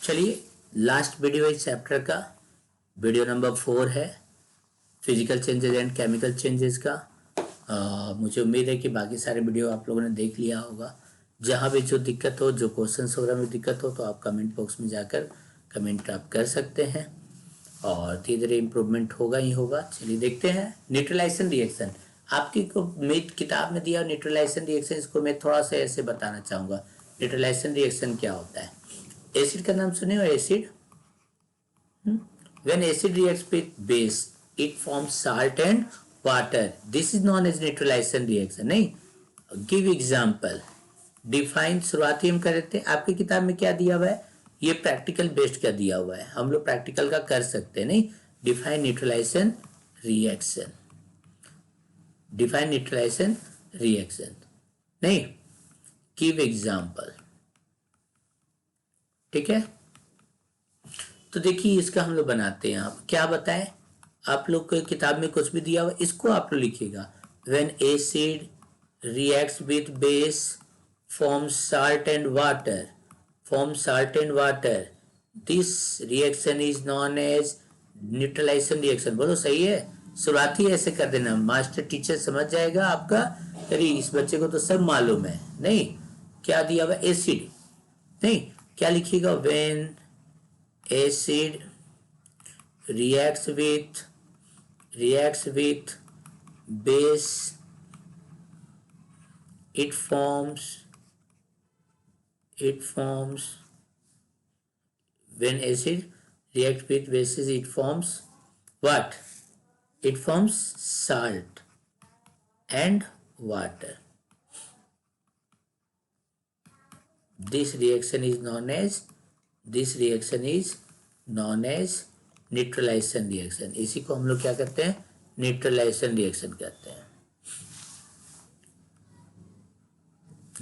चलिए last video इस chapter का वीडियो नंबर 4 है physical changes and chemical changes का। मुझे उम्मीद है कि बाकी सारे वीडियो आप लोगों ने देख लिया होगा। जहाँ भी जो दिक्कत हो, जो क्वेश्चंस वगैरह में दिक्कत हो, तो आप कमेंट बॉक्स में जाकर कमेंट आप कर सकते हैं और धीरे धीरे इम्प्रूवमेंट होगा ही होगा। चलिए देखते हैं न्यूट्रलाइजेशन रिएक्शन। आपकी को मेरी किताब में दिया न्यूट्रलाइजेशन रिएक्शन, इसको मैं थोड़ा सा ऐसे बताना चाहूँगा। न्यूट्रलाइजेशन रिएक्शन क्या होता है? एसिड का नाम सुने हो? Acid, when acid reacts with base it forms salt and water. This is known as neutralization reaction. नहीं, give example, define। शुरुआती हम कर रहे थे, आपकी किताब में क्या दिया हुआ है? ये प्रैक्टिकल बेस्ड का दिया हुआ है, हम लोग प्रैक्टिकल का कर सकते हैं। नहीं, define neutralisation reaction, define neutralisation reaction नहीं, गिव एग्जाम्पल। ठीक है, तो देखिए इसका हम लोग बनाते हैं। आप क्या बताएं, आप लोग को किताब में कुछ भी दिया हुआ इसको आप लोग लिखिएगा। When acid reacts with base forms salt and water, forms salt and water, this reaction is known as neutralisation reaction. बोलो सही है? शुरुआती ऐसे कर देना, मास्टर टीचर समझ जाएगा आपका। अरे इस बच्चे को तो सब मालूम है। नहीं, क्या दिया हुआ? एसिड। नहीं, क्या लिखिएगा? When acid reacts with base it forms when acid reacts with bases it forms what? It forms salt and water. This reaction is known as neutralisation reaction. इसी को हम लोग क्या करते हैं? न्यूट्रलाइजेशन रिएक्शन कहते हैं,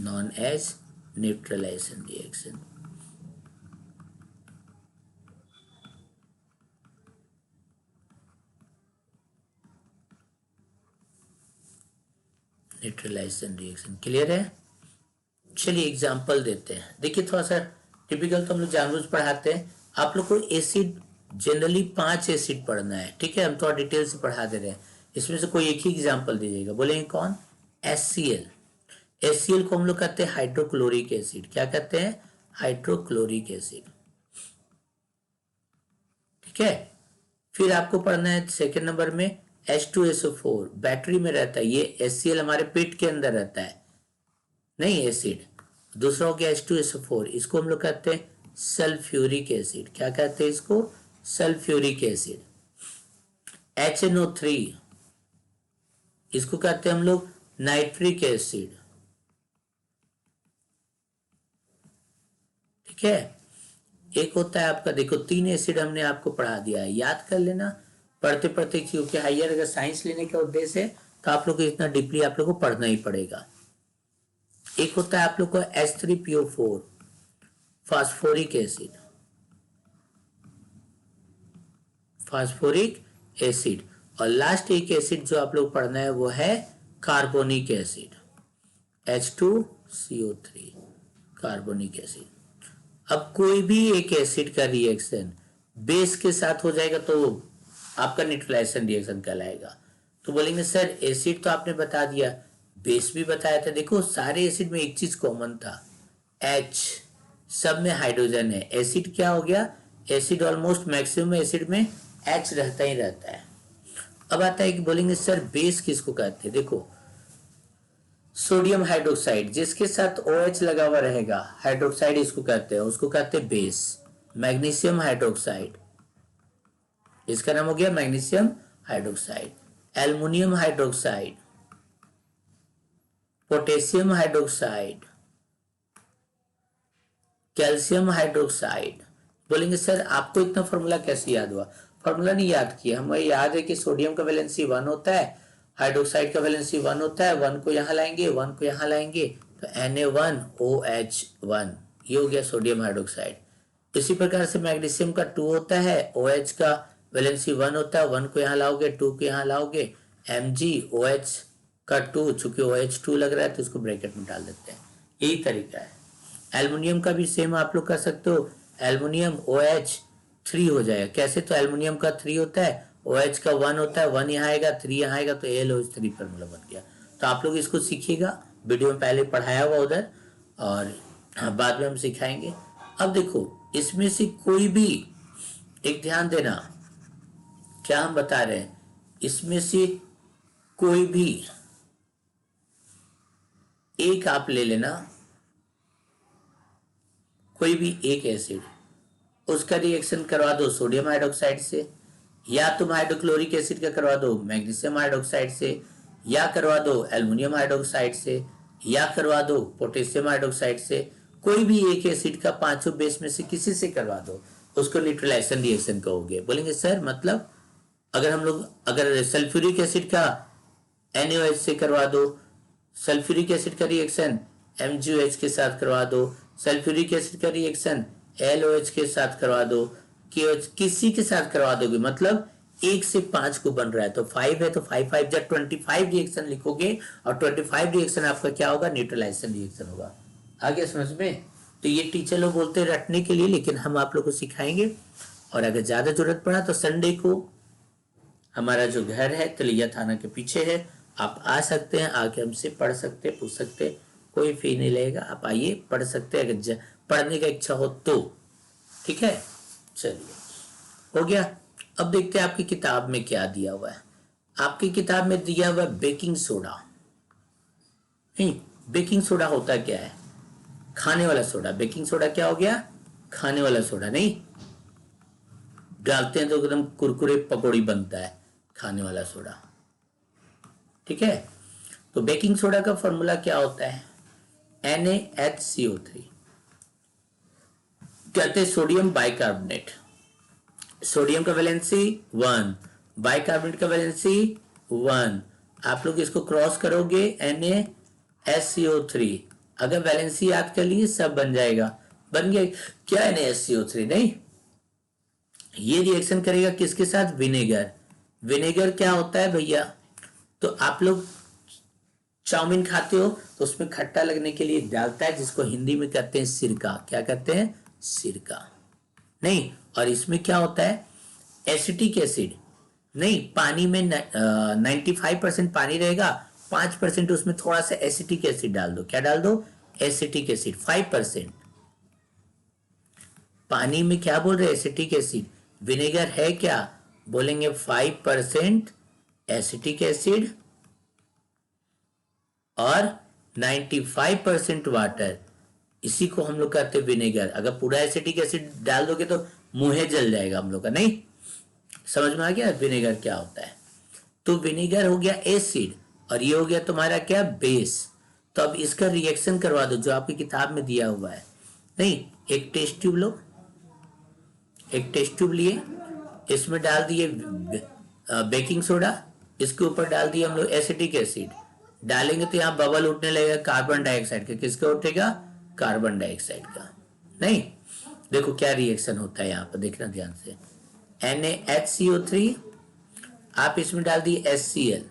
known as neutralisation reaction. Neutralisation reaction clear है? चलिए एग्जांपल देते हैं। देखिए थोड़ा सा टिपिकल तो हम लोग जानबूझ पढ़ाते हैं। आप लोग को एसिड जनरली 5 एसिड पढ़ना है। ठीक है, हम थोड़ा डिटेल से पढ़ा दे रहे हैं। इसमें से कोई एक ही एग्जांपल दीजिएगा। बोलेंगे कौन? HCl। HCl को हम लोग कहते हैं हाइड्रोक्लोरिक एसिड। क्या कहते हैं? Hydrochloric acid. ठीक है, फिर आपको पढ़ना है सेकेंड नंबर में H2SO4, बैटरी में रहता है। ये HCl हमारे पेट के अंदर रहता है, नहीं एसिड। दूसरा हो गया H2SO4, इसको हम लोग कहते हैं सल्फ्यूरिक एसिड। क्या कहते हैं इसको? Sulphuric acid. HNO3, इसको कहते हैं हम लोग नाइट्रिक एसिड। ठीक है, एक होता है आपका, देखो 3 एसिड हमने आपको पढ़ा दिया है, याद कर लेना पढ़ते पढ़ते, क्योंकि हायर अगर साइंस लेने का उद्देश्य है तो आप लोग को इतना डीपली आप लोग को पढ़ना ही पड़ेगा। एक होता है आप लोग को H3PO4, phosphoric acid, phosphoric acid. और लास्ट एक एसिड जो आप लोग पढ़ना है वो है carbonic acid, H2CO3, carbonic acid. अब कोई भी एक एसिड का रिएक्शन बेस के साथ हो जाएगा तो आपका न्यूट्रलाइजेशन रिएक्शन कहलाएगा। तो बोलेंगे सर एसिड तो आपने बता दिया, बेस भी बताया था। देखो सारे एसिड में एक चीज कॉमन था, H, सब में हाइड्रोजन है। एसिड क्या हो गया? एसिड ऑलमोस्ट मैक्सिमम एसिड में H रहता ही रहता है। अब आता है कि बोलेंगे सर बेस किसको कहते हैं? देखो सोडियम हाइड्रोक्साइड, जिसके साथ OH लगा हुआ रहेगा, हाइड्रोक्साइड इसको कहते हैं, उसको कहते हैं बेस। मैग्नीशियम हाइड्रोक्साइड, इसका नाम हो गया magnesium hydroxide. Aluminium hydroxide, potassium hydroxide, calcium hydroxide. बोलेंगे सर आपको इतना फॉर्मूला कैसे याद हुआ? फॉर्मूला नहीं याद किया, हमें याद है कि सोडियम का वैलेंसी 1 होता है, हाइड्रोक्साइड का वैलेंसी 1 होता है। 1 को यहाँ लाएंगे, 1 को यहाँ लाएंगे तो Na1OH1, ये हो गया सोडियम हाइड्रोक्साइड। इसी प्रकार से मैग्नीशियम का 2 होता है, OH का वैलेंसी 1 होता है, 1 को यहाँ लाओगे, 2 को यहाँ लाओगे, MgOH का 2, चूंकि OH2 लग रहा है तो इसको ब्रैकेट में डाल देते हैं। यही तरीका है। एल्युमिनियम का भी सेम आप लोग कर सकते हो, एल्युमिनियम OH 3 हो जाएगा। कैसे? तो एल्युमिनियम का 3 होता है, OH का 1 होता है, 1 यहाँ आएगा, 3 यहाँ आएगा, तो AlOH3 फॉर्मूला बन गया। तो आप लोग इसको सीखिएगा, वीडियो में पहले पढ़ाया हुआ उधर, और बाद में हम सिखाएंगे। अब देखो इसमें से कोई भी एक, ध्यान देना क्या हम बता रहे हैं, इसमें से कोई भी एक आप ले लेना, कोई भी एक एसिड, उसका रिएक्शन करवा दो सोडियम हाइड्रोक्साइड से, या तुम हाइड्रोक्लोरिक एसिड का करवा दो मैग्नीशियम हाइड्रोक्साइड से, या करवा दो एल्युमिनियम हाइड्रोक्साइड से, या करवा दो पोटेशियम हाइड्रोक्साइड से। कोई भी एक एसिड का पांचों बेस में से किसी से करवा दो, उसको न्यूट्रलाइजेशन रिएक्शन कहोगे। बोलेंगे सर मतलब अगर सल्फ्यूरिक एसिड का NaOH से करवा दो, सल्फ्यूरिक एसिड का रिएक्शन MgOH के साथ करवा दो, सल्फ्यूरिक एसिड का रिएक्शन LOH के साथ करवा दो, KOH किसी के साथ करवा दोगे, मतलब 1 से 5 को बन रहा है तो 5 है तो 5 5 जब 25 रिएक्शन लिखोगे, और 25 रिएक्शन आपका क्या होगा? न्यूट्रलाइजेशन रिएक्शन होगा। आगे समझ में? तो ये टीचर लोग बोलते हैं रटने के लिए, लेकिन हम आप लोग को सिखाएंगे। और अगर ज्यादा जरूरत पड़ा तो संडे को हमारा जो घर है तलिया थाना के पीछे है, आप आ सकते हैं, आके हमसे पढ़ सकते, पूछ सकते, कोई फी नहीं लगेगा, आप आइए पढ़ सकते हैं अगर पढ़ने का इच्छा हो तो। ठीक है, चलिए हो गया। अब देखते हैं आपकी किताब में क्या दिया हुआ है। आपकी किताब में दिया हुआ बेकिंग सोडा। नहीं, बेकिंग सोडा होता क्या है? खाने वाला सोडा। बेकिंग सोडा क्या हो गया? खाने वाला सोडा। नहीं, डालते हैं तो एकदम कुरकुरे पकौड़ी बनता है खाने वाला सोडा। ठीक है, तो बेकिंग सोडा का फॉर्मूला क्या होता है? NaHCO3 कहते हैं सोडियम बाइकार्बोनेट। सोडियम का वैलेंसी 1, बाइकार्बोनेट का वैलेंसी 1। आप लोग इसको क्रॉस करोगे NaHCO3, अगर वैलेंसी याद कर लिए सब बन जाएगा। बन गया क्या? NaHCO3। नहीं, ये रिएक्शन करेगा किसके साथ? विनेगर। विनेगर क्या होता है भैया? तो आप लोग चाउमीन खाते हो तो उसमें खट्टा लगने के लिए डालता है, जिसको हिंदी में कहते हैं सिरका। क्या कहते हैं? सिरका। नहीं, और इसमें क्या होता है? Acetic acid. नहीं, पानी में 95% पानी रहेगा, 5% उसमें थोड़ा सा एसिटिक एसिड डाल दो। क्या डाल दो? Acetic acid 5%। पानी में क्या बोल रहे हैं? Acetic acid. विनेगर है क्या? बोलेंगे 5% एसिटिक एसिड और 95% वाटर। इसी को हम लोग कहते हैं विनेगर। अगर पूरा एसिटिक एसिड डाल दोगे तो मुंह जल जाएगा हम लोग का। नहीं, समझ में आ गया विनेगर क्या होता है? तो विनेगर हो गया एसिड, और ये हो गया तुम्हारा क्या? बेस। तो अब इसका रिएक्शन करवा दो जो आपकी किताब में दिया हुआ है। नहीं, एक टेस्ट ट्यूब लो, एक टेस्ट ट्यूब लिए, इसमें डाल दिए बेकिंग सोडा, इसके ऊपर डाल दिए हम लोग एसिटिक एसिड। डालेंगे तो यहाँ बबल उठने लगेगा कार्बन डाइऑक्साइड का। किसका उठेगा? कार्बन डाइऑक्साइड का। नहीं, देखो क्या रिएक्शन होता है यहाँ पर, देखना ध्यान से। NaHCO3, आप इसमें डाल दिए HCl,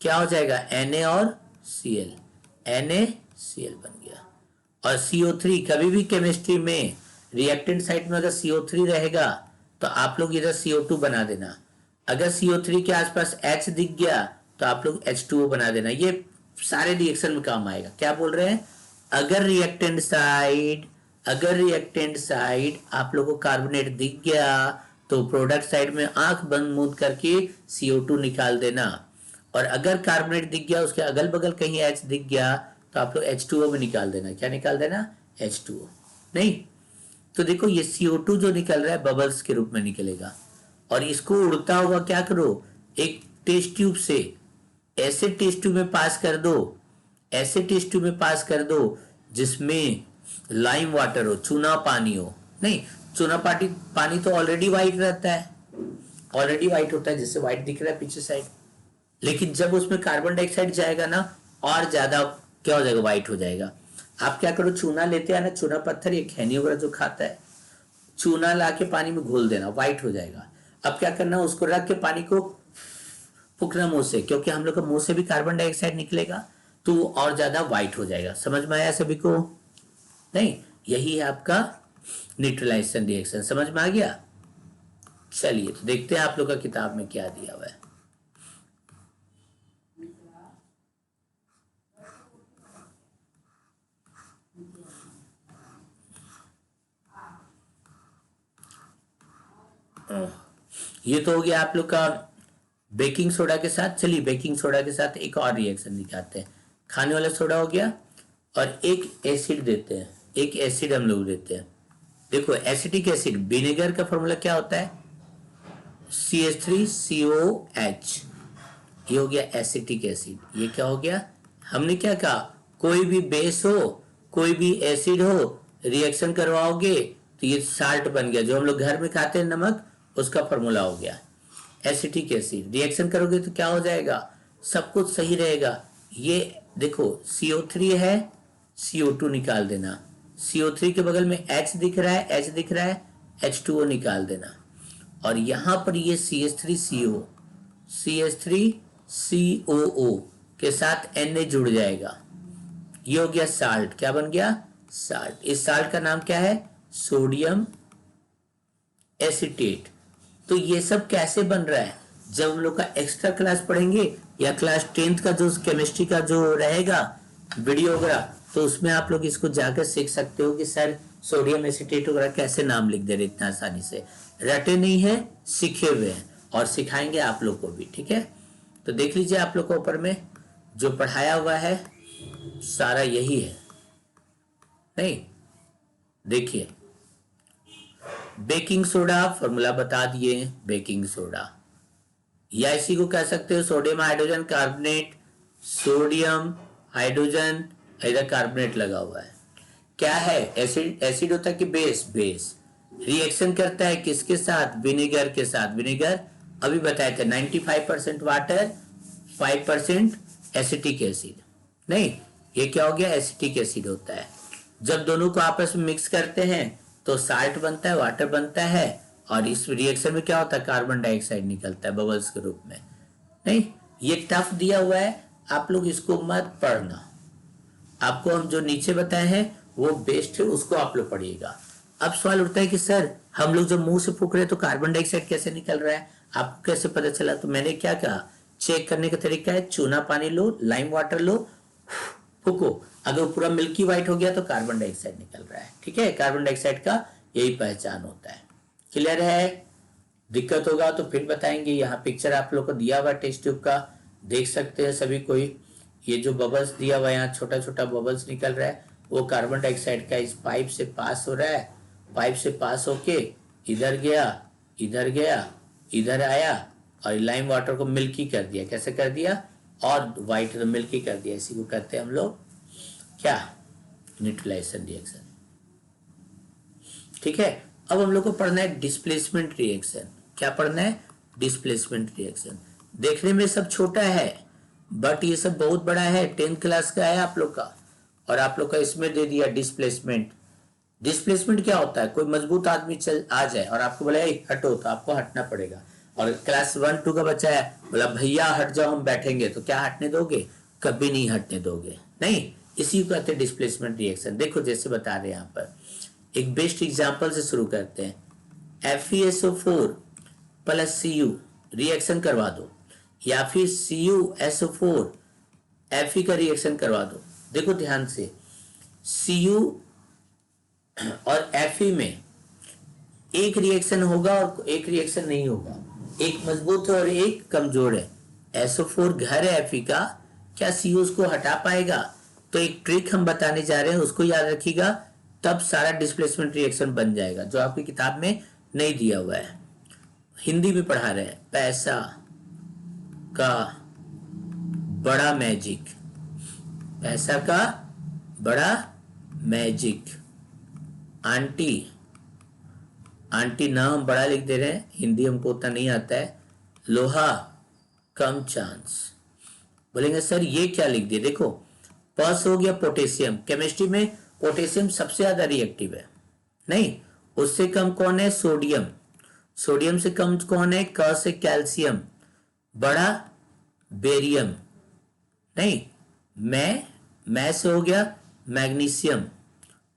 क्या हो जाएगा? Na और Cl, NaCl बन गया। और CO3 कभी भी केमिस्ट्री में रिएक्टेंट साइड में अगर CO3 रहेगा तो आप लोग इधर CO2 बना देना। अगर CO3 के आसपास H दिख गया तो आप लोग H2O बना देना। ये सारे रिएक्शन में काम आएगा। क्या बोल रहे हैं? अगर रिएक्टेंट साइड आप लोगों को कार्बोनेट दिख गया तो प्रोडक्ट साइड में आंख बंद मूंद करके CO2 निकाल देना। और अगर कार्बोनेट दिख गया, उसके अगल बगल कहीं H दिख गया तो आप लोग H2O में निकाल देना। क्या निकाल देना? H2O। नहीं, तो देखो ये CO2 जो निकल रहा है बबल्स के रूप में निकलेगा, और इसको उड़ता हुआ क्या करो? एक टेस्ट ट्यूब से ऐसे टेस्ट ट्यूब में पास कर दो, ऐसे टेस्ट ट्यूब में पास कर दो जिसमें लाइम वाटर हो, चूना पानी हो। नहीं, चूना पानी तो ऑलरेडी व्हाइट रहता है, ऑलरेडी व्हाइट होता है, जिससे व्हाइट दिख रहा है पीछे साइड। लेकिन जब उसमें कार्बन डाइऑक्साइड जाएगा ना, और ज्यादा क्या हो जाएगा? व्हाइट हो जाएगा। आप क्या करो? चूना लेते हैं ना, चूना पत्थर, ये खैनी वगैरह जो खाता है, चूना ला के पानी में घोल देना, व्हाइट हो जाएगा। अब क्या करना? उसको रख के पानी को फूकना मुंह से, क्योंकि हम लोग का मुंह से भी कार्बन डाइऑक्साइड निकलेगा तो और ज्यादा व्हाइट हो जाएगा। समझ में आया सभी को? नहीं, यही है आपका न्यूट्रलाइजेशन रिएक्शन। समझ में आ गया? चलिए तो देखते हैं आप लोग का किताब में क्या दिया हुआ है। ये तो हो गया आप लोग का बेकिंग सोडा के साथ। चलिए बेकिंग सोडा के साथ एक और रिएक्शन दिखाते हैं। खाने वाला सोडा हो गया और एक एसिड देते हैं, एक एसिड हम लोग देते हैं। देखो एसिटिक एसिड, विनेगर का फॉर्मूला क्या होता है? CH3COH। ये हो गया एसिटिक एसिड। ये क्या हो गया? हमने क्या कहा? कोई भी बेस हो, कोई भी एसिड हो, रिएक्शन करवाओगे तो ये साल्ट बन गया। जो हम लोग घर में खाते हैं नमक, उसका फॉर्मूला हो गया एसिटिक एसिड। रिएक्शन करोगे तो क्या हो जाएगा? सब कुछ सही रहेगा। ये देखो CO3 है, CO2 निकाल देना। CO3 के बगल में H दिख रहा है, H दिख रहा है, H2O निकाल देना। और यहां पर ये CH3CO, CH3COO के साथ Na जुड़ जाएगा। ये हो गया साल्ट। क्या बन गया? साल्ट। इस साल्ट का नाम क्या है? Sodium acetate. तो ये सब कैसे बन रहा है? जब हम लोग का एक्स्ट्रा क्लास पढ़ेंगे या क्लास 10th का जो केमिस्ट्री का जो रहेगा वीडियो वगैरह, तो उसमें आप लोग इसको जाकर सीख सकते हो कि सर सोडियम एसीटेट वगैरह कैसे नाम लिख दे रहे इतना आसानी से। रटे नहीं है, सीखे हुए हैं और सिखाएंगे आप लोग को भी। ठीक है, तो देख लीजिए आप लोग को ऊपर में जो पढ़ाया हुआ है सारा यही है। नहीं, देखिए बेकिंग सोडा फॉर्मूला बता दिए। बेकिंग सोडा या इसी को कह सकते हो sodium hydrogen carbonate. Sodium hydrogen इधर कार्बोनेट लगा हुआ है। क्या है? एसिड। एसिड होता है कि बेस? बेस। रिएक्शन करता है किसके साथ? विनेगर के साथ। विनेगर अभी बताए थे 95% वाटर, 5% एसिटिक एसिड। नहीं, ये क्या हो गया? एसिटिक एसिड होता है। जब दोनों को आपस में मिक्स करते हैं तो साल्ट बनता है, वाटर बनता है। और इस रिएक्शन में क्या होता है? कार्बन डाइऑक्साइड निकलता है बबल्स के रूप में। नहीं, ये टफ दिया हुआ है, आप लोग इसको मत पढ़ना। आपको हम जो नीचे बताए हैं वो बेस्ट है, उसको आप लोग पढ़िएगा। अब सवाल उठता है कि सर हम लोग जब मुंह से फूक रहे हैं तो कार्बन डाइऑक्साइड कैसे निकल रहा है? आपको कैसे पता चला? तो मैंने क्या कहा, चेक करने का तरीका है चूना पानी लो, लाइम वाटर लो, फूको। अगर पूरा मिल्की व्हाइट हो गया तो कार्बन डाइऑक्साइड निकल रहा है। ठीक है, कार्बन डाइऑक्साइड का यही पहचान होता है। क्लियर है? दिक्कत होगा तो फिर बताएंगे। यहाँ पिक्चर आप लोग को दिया हुआ टेस्ट ट्यूब का, देख सकते हैं सभी कोई। ये जो बबल्स दिया हुआ है, यहाँ छोटा छोटा बबल्स निकल रहा है, वो कार्बन डाइऑक्साइड का इस पाइप से पास हो रहा है। पाइप से पास होके इधर गया, इधर गया, इधर आया और लाइम वाटर को मिल्की कर दिया। कैसे कर दिया? और व्हाइट तो मिल्की कर दिया। इसी को कहते हैं हम लोग क्या? Neutralisation reaction. ठीक है, अब हम लोग को पढ़ना है डिस्प्लेसमेंट रिएक्शन। क्या पढ़ना है? Displacement reaction. देखने में सब छोटा है बट ये सब बहुत बड़ा है। 10th क्लास का है आप लोग का, और आप लोग का इसमें दे दिया डिस्प्लेसमेंट। डिस्प्लेसमेंट क्या होता है? कोई मजबूत आदमी चल आ जाए और आपको बोला हटो, तो आपको हटना पड़ेगा। और क्लास 1-2 का बच्चा है, बोला भैया हट जाओ हम बैठेंगे, तो क्या हटने दोगे? कभी नहीं हटने दोगे। नहीं, इसी को कहते हैं डिस्प्लेसमेंट रिएक्शन। देखो जैसे बता रहे हैं यहाँ पर, एक बेस्ट एग्जांपल से शुरू करते हैं। FeSO4 प्लस Cu रिएक्शन करवा दो, या फिर CuSO4 Fe का रिएक्शन करवा दो। देखो ध्यान से, Cu और Fe में एक रिएक्शन होगा और एक रिएक्शन नहीं होगा। एक मजबूत है और एक कमजोर है। SO4 घर है Fe का, क्या Cu उसको हटा पाएगा? तो एक ट्रिक हम बताने जा रहे हैं, उसको याद रखिएगा, तब सारा डिस्प्लेसमेंट रिएक्शन बन जाएगा, जो आपकी किताब में नहीं दिया हुआ है। हिंदी में पढ़ा रहे हैं। पैसा का बड़ा मैजिक। पैसा का बड़ा मैजिक। आंटी, आंटी नाम बड़ा लिख दे रहे हैं, हिंदी हमको उतना नहीं आता है। लोहा कम चांस। बोलेंगे सर ये क्या लिख दिया? देखो पस हो गया पोटेशियम। केमिस्ट्री में पोटेशियम सबसे ज्यादा रिएक्टिव है। नहीं, उससे कम कौन है? सोडियम। सोडियम से कम कौन है? क से कैल्शियम। बड़ा बेरियम। नहीं, मैं से हो गया मैग्नीशियम।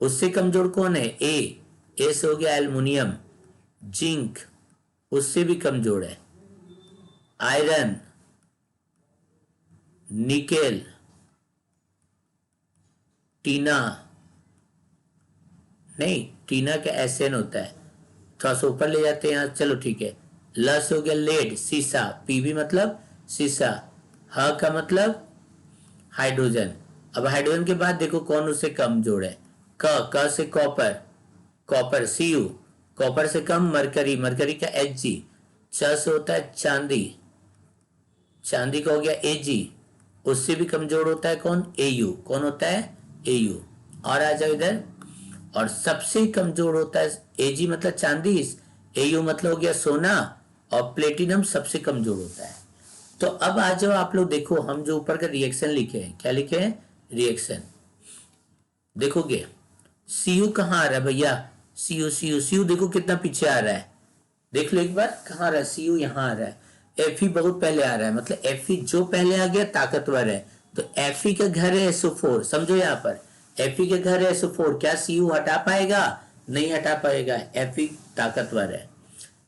उससे कमजोर कौन है? ए। ए से हो गया एल्युमिनियम, जिंक उससे भी कमजोर है, आयरन, निकेल, टीना, नहीं टीना का एसएन होता है, थोड़ा सा ऊपर ले जाते हैं यहाँ, चलो ठीक है। ल से हो गया लेड, सीसा, पीबी मतलब सीसा, ह का मतलब हाइड्रोजन। अब हाइड्रोजन के बाद देखो कौन उससे कमजोर है, क से copper, copper C U, copper से कम मरकरी, मरकरी का एच जी, च से होता है चांदी, चांदी का हो गया ए जी, उससे भी कमजोर होता है कौन, ए यू, कौन होता है ए यू। और आ जाओ इधर, और सबसे कमजोर होता है एजी मतलब चांदी, एयू मतलब हो गया सोना, और प्लेटिनम सबसे कमजोर होता है। तो अब आ जाओ आप लोग देखो, हम जो ऊपर का रिएक्शन लिखे हैं, क्या लिखे हैं, रिएक्शन देखोगे, सीयू कहाँ आ रहा है भैया, सीयू सीयू सीयू देखो कितना पीछे आ रहा है, देख लो एक बार कहाँ आ रहा है, सीयू यहाँ आ रहा है, एफ बहुत पहले आ रहा है, मतलब एफ जो पहले आ गया ताकतवर है, तो एफ का घर है SO4, समझो यहाँ पर एफ के घर है SO4, क्या सीयू हटा पाएगा, नहीं हटा पाएगा, एफ ताकतवर है।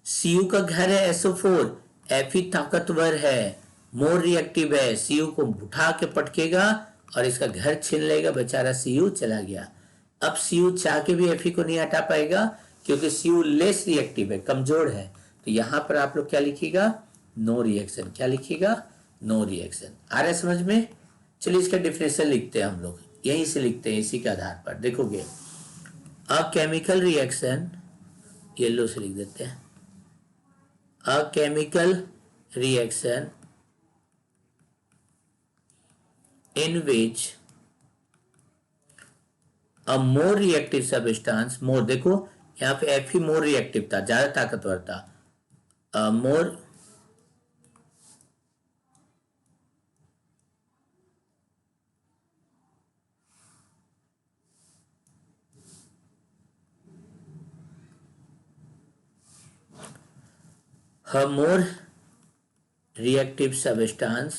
सीयू का घर है SO4, एफ ताकतवर है, मोर रिएक्टिव है, सीयू को उठा के पटकेगा और इसका घर छीन लेगा, बेचारा सीयू चला गया। अब सीयू चाह के भी एफ को नहीं हटा पाएगा क्योंकि सीयू लेस रिएक्टिव है, कमजोर है, तो यहां पर आप लोग क्या लिखिएगा, नो रिएक्शन, क्या लिखिएगा, नो रिएक्शन। आ रहा है समझ में। चलिए इसका डिफिनेशन लिखते हैं हम लोग, यहीं से लिखते हैं, इसी के आधार पर देखोगे, अ केमिकल रिएक्शन, येलो से लिख देते हैं, a chemical reaction in which a more reactive substance, more देखो यहाँ पे एफ ही मोर रिएक्टिव था, ज्यादा ताकतवर था, मोर a more reactive substance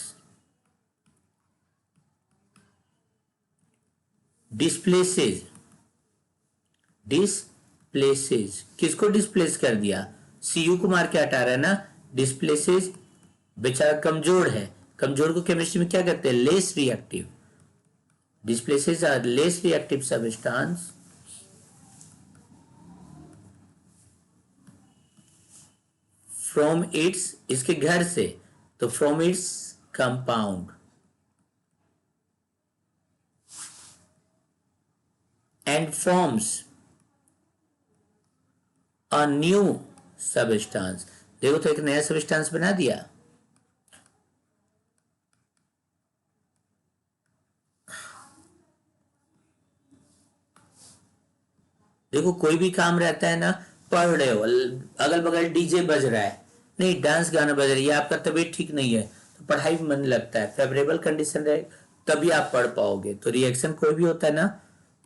displaces, डिस्प्लेसेज, किसको डिस्प्लेस कर दिया, सीयू को मार के हटा रहा है ना, डिस्प्लेसेज बेचारा कमजोर है, कमजोर को केमिस्ट्री में क्या कहते हैं, less reactive, displaces a less reactive substance from its, इसके घर से, तो from its compound and forms a new substance, देखो तो एक नया सब्सटेंस बना दिया। देखो कोई भी काम रहता है ना, पढ़ रहे हो, अगल बगल डीजे बज रहा है, नहीं डांस गाना बज रही है, आपका तबीयत ठीक नहीं है, तो पढ़ाई में मन लगता है, फेवरेबल कंडीशन रहे तभी आप पढ़ पाओगे। तो रिएक्शन कोई भी होता है ना,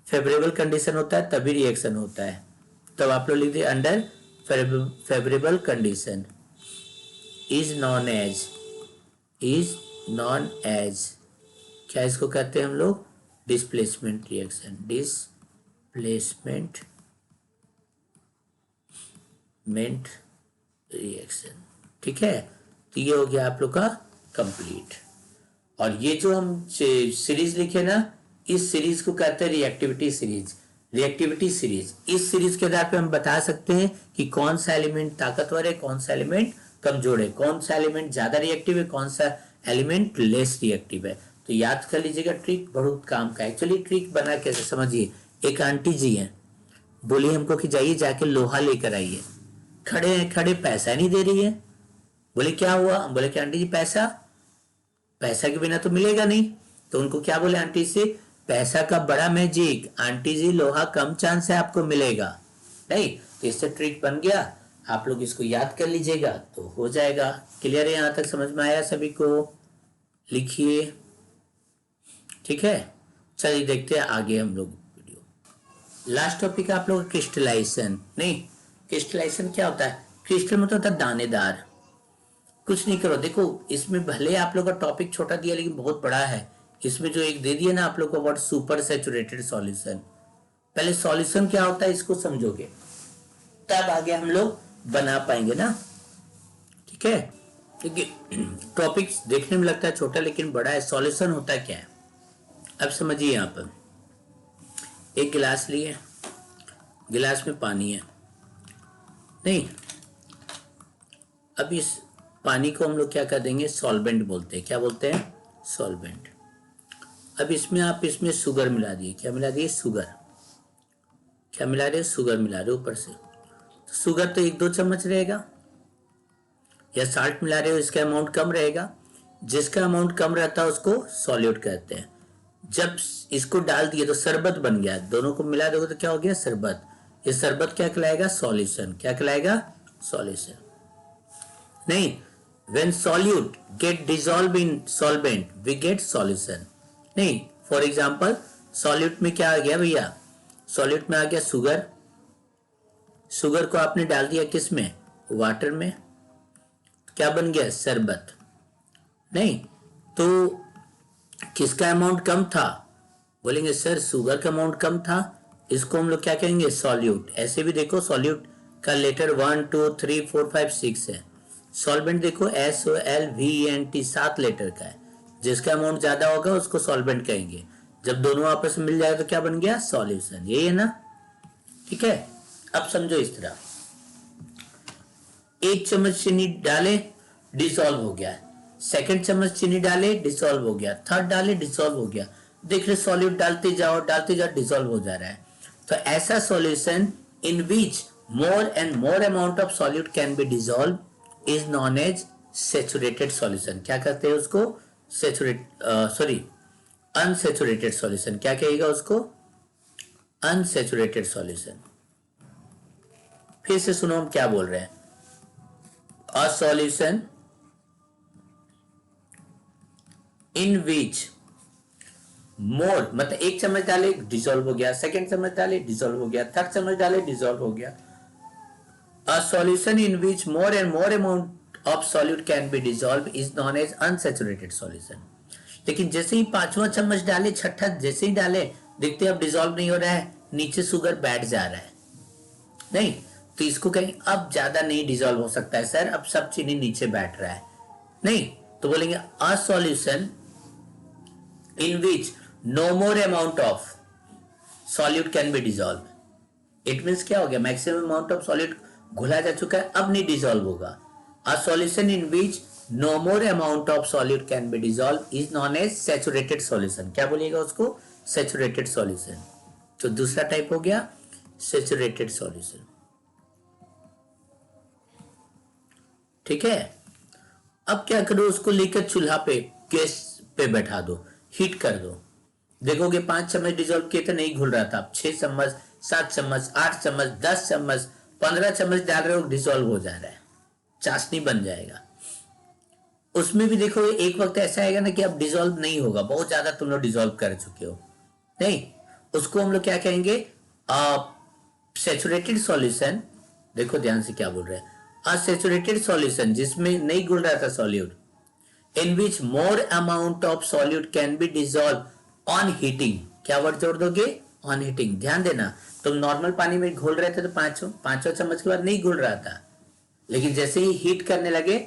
फेवरेबल कंडीशन होता है तभी रिएक्शन होता है। तब आप लोग लिख दिए under favourable condition is known as, is known as, क्या इसको कहते हैं हम लोग, डिस्प्लेसमेंट रिएक्शन, डिस्प्लेसमेंट मेंट रिएक्शन, ठीक है। तो ये हो गया आप लोग का कंप्लीट। और ये जो हम सीरीज लिखे ना, इस सीरीज को कहते हैं रिएक्टिविटी सीरीज, रिएक्टिविटी सीरीज। इस सीरीज के आधार पे हम बता सकते हैं कि कौन सा एलिमेंट ताकतवर है, कौन सा एलिमेंट कमजोर है, कौन सा एलिमेंट ज्यादा रिएक्टिव है, कौन सा एलिमेंट लेस रिएक्टिव है। तो याद कर लीजिएगा, ट्रिक बहुत काम का है। चलिए ट्रिक बना कैसे समझिए। एक आंटी जी हैं, बोली हमको कि जाइए जाके लोहा लेकर आइए, खड़े हैं, खड़े पैसा नहीं दे रही है। बोले क्या हुआ, बोले कि आंटी जी पैसा, पैसा के बिना तो मिलेगा नहीं। तो उनको क्या बोले आंटी से, पैसा का बड़ा मैजिक, आंटी जी लोहा कम चांस से आपको मिलेगा। नहीं तो इससे ट्रिक बन गया, आप लोग इसको याद कर लीजिएगा तो हो जाएगा। क्लियर है, यहां तक समझ में आया सभी को, लिखिए, ठीक है। चलिए देखते हैं आगे हम लोग वीडियो। लास्ट टॉपिक आप लोग क्रिस्टलाइजेशन। नहीं, क्रिस्टलाइजेशन क्या होता है, क्रिस्टल मतलब होता है दानेदार। कुछ नहीं करो, देखो इसमें भले आप लोग का टॉपिक छोटा दिया लेकिन बहुत बड़ा है। इसमें जो एक दे दिया ना आप लोग को वर्ड, सुपर सैचुरेटेड सॉल्यूशन। पहले सॉल्यूशन क्या होता है इसको समझोगे। तब आगे हम लोग बना पाएंगे ना। ठीक है, देखिए टॉपिक्स देखने में लगता है छोटा लेकिन बड़ा है। सॉल्यूशन होता क्या है अब समझिए। यहाँ पर एक गिलास लिए, गिलास में पानी है, नहीं, अब इस पानी को हम लोग क्या कर देंगे, सॉल्वेंट बोलते हैं। क्या बोलते हैं, सॉल्वेंट। अब इसमें आप इसमें शुगर मिला दिए। क्या मिला दिए, शुगर। क्या मिला रहे, शुगर मिला रहे ऊपर से। तो शुगर तो 1-2 चम्मच रहेगा, या साल्ट मिला रहे हो इसका अमाउंट कम रहेगा। जिसका अमाउंट कम रहता है उसको सॉल्यूट कहते हैं। जब इसको डाल दिए तो शरबत बन गया। दोनों को मिला दोगे तो क्या हो गया, शरबत। ये शरबत क्या कहलाएगा, सॉल्यूशन। क्या कहलाएगा, सॉल्यूशन। नहीं, when solute get dissolved in solvent we get solution। नहीं, फॉर एग्जाम्पल सॉल्यूट में क्या आ गया भैया, सॉल्यूट में आ गया शुगर। शुगर को आपने डाल दिया किस में, वाटर में, क्या बन गया, शरबत। नहीं, तो किसका अमाउंट कम था, बोलेंगे सर शुगर का अमाउंट कम था, इसको हम लोग क्या कहेंगे, सॉल्यूट। ऐसे भी देखो सॉल्यूट का लेटर 1 2 3 4 5 6 है। सॉल्वेंट देखो SOLVENT 7 लेटर का है। जिसका अमाउंट ज्यादा होगा उसको सॉल्वेंट कहेंगे। जब दोनों आपस में मिल जाए तो क्या बन गया, सॉल्यूशन। यही है ना, ठीक है। अब समझो इस तरह, 1 चम्मच चीनी डाले, डिसॉल्व हो गया। सेकंड चम्मच चीनी डाले, डिसॉल्व हो गया। थर्ड डाले, डिसॉल्व हो गया। देख रहे सॉल्यूट डालते जाओ डिसॉल्व हो जा रहा है। तो ऐसा solution in which more and more amount of solute can be dissolved is known as saturated solution। क्या कहते हैं उसको, unsaturated solution। क्या कहेगा उसको, unsaturated solution। फिर से सुनो हम क्या बोल रहे हैं, a solution in which more, मतलब 1 चम्मच डाले डिसॉल्व हो गया, सेकेंड चम्मच डाले डिसॉल्व हो गया, थर्ड चम्मच डाले डिसॉल्व हो गया। A solution in which more and more amount of solute can be dissolved is known as unsaturated solution। लेकिन जैसे ही 5वां चम्मच डाले, छठा जैसे ही डाले, देखते हैं अब डिसॉल्व नहीं हो रहा है, नीचे शुगर बैठ जा रहा है। नहीं, तो इसको कहेंगे अब ज्यादा नहीं डिसॉल्व हो सकता है सर, अब सब चीनी नीचे बैठ रहा है। नहीं, तो बोलेंगे a solution in which no more amount of solute can be dissolved। It means क्या हो गया, मैक्सिमम अमाउंट ऑफ सॉल्यूट घुला जा चुका है, अब नहीं डिसॉल्व होगा। A solution in which no more amount of solute can be dissolved is known as saturated solution। क्या बोलिएगा उसको, saturated solution। तो दूसरा टाइप हो गया saturated solution। ठीक है, अब क्या करो, उसको लेकर चूल्हा पे, गैस पे बैठा दो, हीट कर दो। देखोगे 5 चम्मच डिसॉल्व किए थे, नहीं घुल रहा था। 6 चम्मच, 7 चम्मच, 8 चम्मच, 10 चम्मच, 15 चम्मच डाल रहे हो, डिसॉल्व हो जा रहा है, चाशनी बन जाएगा। उसमें भी देखो एक वक्त ऐसा आएगा ना कि अब डिसॉल्व नहीं होगा, बहुत ज्यादा तुम लोग डिसॉल्व कर चुके हो। नहीं, उसको हम लोग क्या कहेंगे, सैचुरेटेड सॉल्यूशन। देखो ध्यान से क्या बोल रहे हैं, अनसैचुरेटेड सॉल्यूशन जिसमें नहीं घुल रहा था solute, in which more amount of solute can be dissolve on heating. क्या वर्ड जोड़ दोगे, ऑन हीटिंग। ध्यान देना, तुम नॉर्मल पानी में घोल रहे थे तो पांचों चम्मच के बाद नहीं घुल रहा था, लेकिन जैसे ही हीट करने लगे,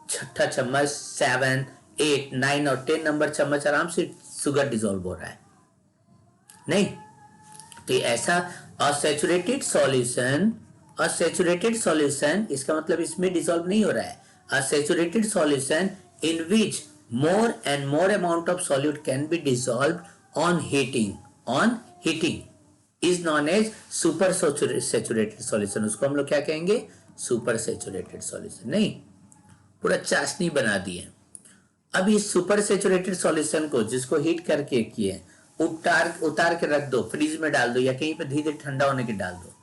छठा चम्मच, 7 8 9 और 10 नंबर चम्मच आराम से शुगर डिसॉल्व हो रहा है। नहीं, तो ऐसा अनसैचुरेटेड सॉल्यूशन, अनसैचुरेटेड सॉल्यूशन इसका मतलब इसमें डिसॉल्व नहीं हो रहा है। Unsaturated solution in which more and more amount of solute can be dissolved on heating is known as super saturated solution। उसको हम लोग क्या कहेंगे, super saturated solution। नहीं, पूरा चाशनी बना दिए। अब इस सुपर सैचुरेटेड सॉल्यूशन को, जिसको हीट करके किए, उतार के रख दो, फ्रीज में डाल दो, या कहीं पे धीरे ठंडा होने के डाल दो।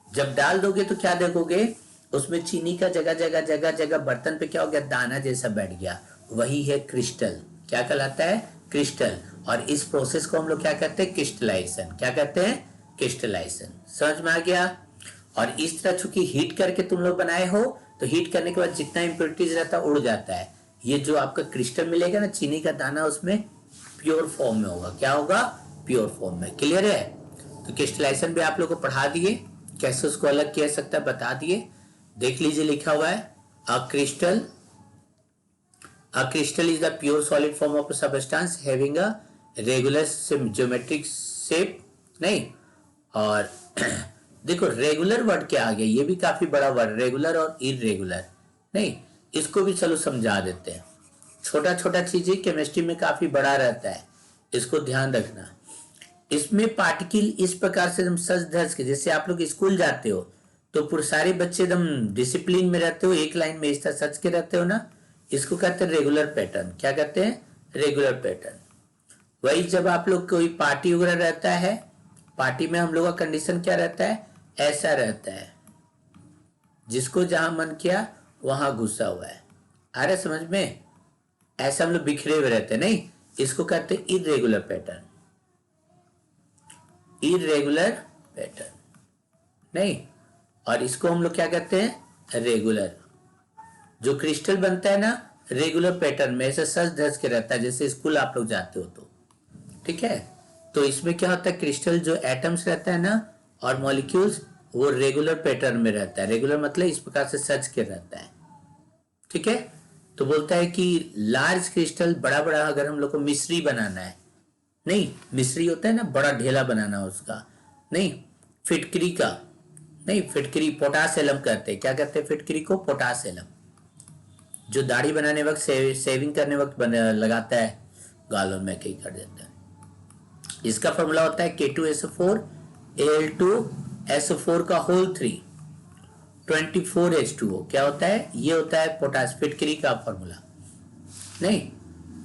जब डाल दोगे तो क्या देखोगे, उसमें चीनी का जगह बर्तन पे क्या हो गया, दाना जैसा बैठ गया। वही है क्रिस्टल। क्या कहलाता है, क्रिस्टल। और इस प्रोसेस को हम लोग क्या कहते हैं, क्रिस्टलाइजेशन। क्या कहते हैं, क्रिस्टलाइजेशन। समझ में आ गया। और इस तरह चूंकि हीट करके तुम लोग बनाए हो, तो हीट करने के बाद जितना इंप्योरिटीज रहता है उड़ जाता है। ये जो आपका क्रिस्टल मिलेगा ना, चीनी का दाना, उसमें प्योर फॉर्म में होगा। क्या होगा, प्योर फॉर्म में। क्लियर है। तो क्रिस्टलाइजेशन भी आप लोग को पढ़ा दिए। कैसे उसको अलग किया सकता है बता दिए। देख लीजिए लिखा हुआ है अ crystal is the pure solid form of a substance having a regular geometric shape। नहीं, और देखो रेगुलर वर्ड क्या आ गया, ये भी काफी बड़ा वर्ड, रेगुलर और इरेगुलर। नहीं, इसको भी चलो समझा देते हैं। छोटा छोटा चीजें केमिस्ट्री में काफी बड़ा रहता है, इसको ध्यान रखना। इसमें पार्टिकल इस प्रकार से एकदम सज धज के, जैसे आप लोग स्कूल जाते हो तो पूरे सारे बच्चे एकदम डिसिप्लिन में रहते हो, एक लाइन में इस तरह सज के रहते हो ना, इसको कहते हैं रेगुलर पैटर्न। क्या कहते हैं? Regular pattern. वही जब आप लोग कोई पार्टी वगैरह रहता है, पार्टी में हम लोग का कंडीशन क्या रहता है? ऐसा रहता है, जिसको जहां मन किया वहां घुसा हुआ है। आ रहा समझ में? ऐसा हम लोग बिखरे हुए रहते हैं, नहीं, इसको कहते हैं इरेगुलर पैटर्न। इरेगुलर पैटर्न नहीं, और इसको हम लोग क्या कहते हैं? रेगुलर। जो क्रिस्टल बनता है ना रेगुलर पैटर्न में, ऐसे सज धज के रहता है, जैसे स्कूल आप लोग जाते हो तो, ठीक है। तो इसमें क्या होता है, क्रिस्टल जो एटम्स रहता है ना और मॉलिक्यूल्स, वो रेगुलर पैटर्न में रहता है। रेगुलर मतलब इस प्रकार से सज के रहता है, ठीक है। तो बोलता है कि लार्ज क्रिस्टल, बड़ा बड़ा, अगर हम लोग को मिश्री बनाना है, नहीं मिश्री होता है ना, बड़ा ढेला बनाना उसका, नहीं फिटकरी का, नहीं फिटकरी पोटास एलम कहते हैं। क्या कहते हैं फिटकरी को? Potash alum. जो दाढ़ी बनाने वक्त सेविंग करने वक्त लगाता है गालों में, कहीं कर देता है। इसका फॉर्मूला होता है K2SO4 Al2SO4 का होल 3 24H2O। क्या होता है? ये होता है पोटास, फिटकरी का फॉर्मूला। नहीं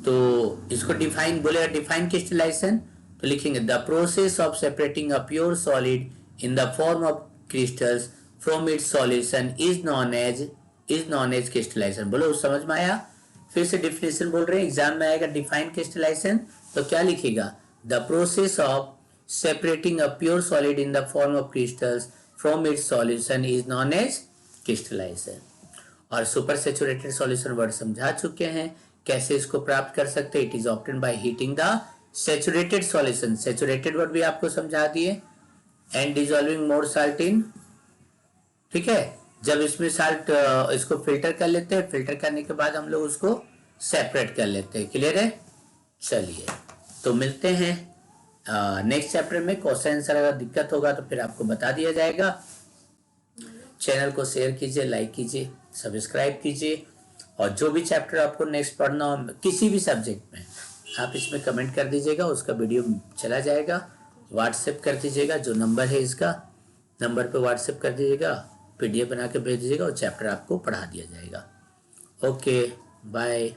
तो इसको डिफाइन बोलेगा, डिफाइन क्रिस्टलाइजेशन तो लिखेंगे the process of separating a pure solid in the form of crystals from its solution is known as crystallisation. बोलो समझ में आया? फिर से डिफिनेशन बोल रहे हैं, एग्जाम में आएगा डिफाइन क्रिस्टलाइजेशन तो क्या लिखेगा? The process of separating a pure solid in the form of crystals from its solution is known as crystallisation. और सुपर सेचुरेटेड सॉल्यूशन वर्ड समझा चुके हैं, कैसे इसको प्राप्त कर सकते हैं। It is obtain by heating the saturated solution. Saturated word भी आपको समझा दिए। And dissolving more salt in, ठीक है। जब इसमें साल्ट, इसको फिल्टर कर लेते हैं, फिल्टर करने के बाद हम लोग उसको सेपरेट कर लेते हैं। क्लियर है? चलिए तो मिलते हैं नेक्स्ट चैप्टर में। क्वेश्चन आंसर अगर दिक्कत होगा तो फिर आपको बता दिया जाएगा। चैनल को शेयर कीजिए, लाइक कीजिए, सब्सक्राइब कीजिए, और जो भी चैप्टर आपको नेक्स्ट पढ़ना हो किसी भी सब्जेक्ट में, आप इसमें कमेंट कर दीजिएगा, उसका वीडियो चला जाएगा। व्हाट्सएप कर दीजिएगा, जो नंबर है इसका नंबर पे व्हाट्सएप कर दीजिएगा, PDF बना के भेज दीजिएगा और चैप्टर आपको पढ़ा दिया जाएगा। Okay bye.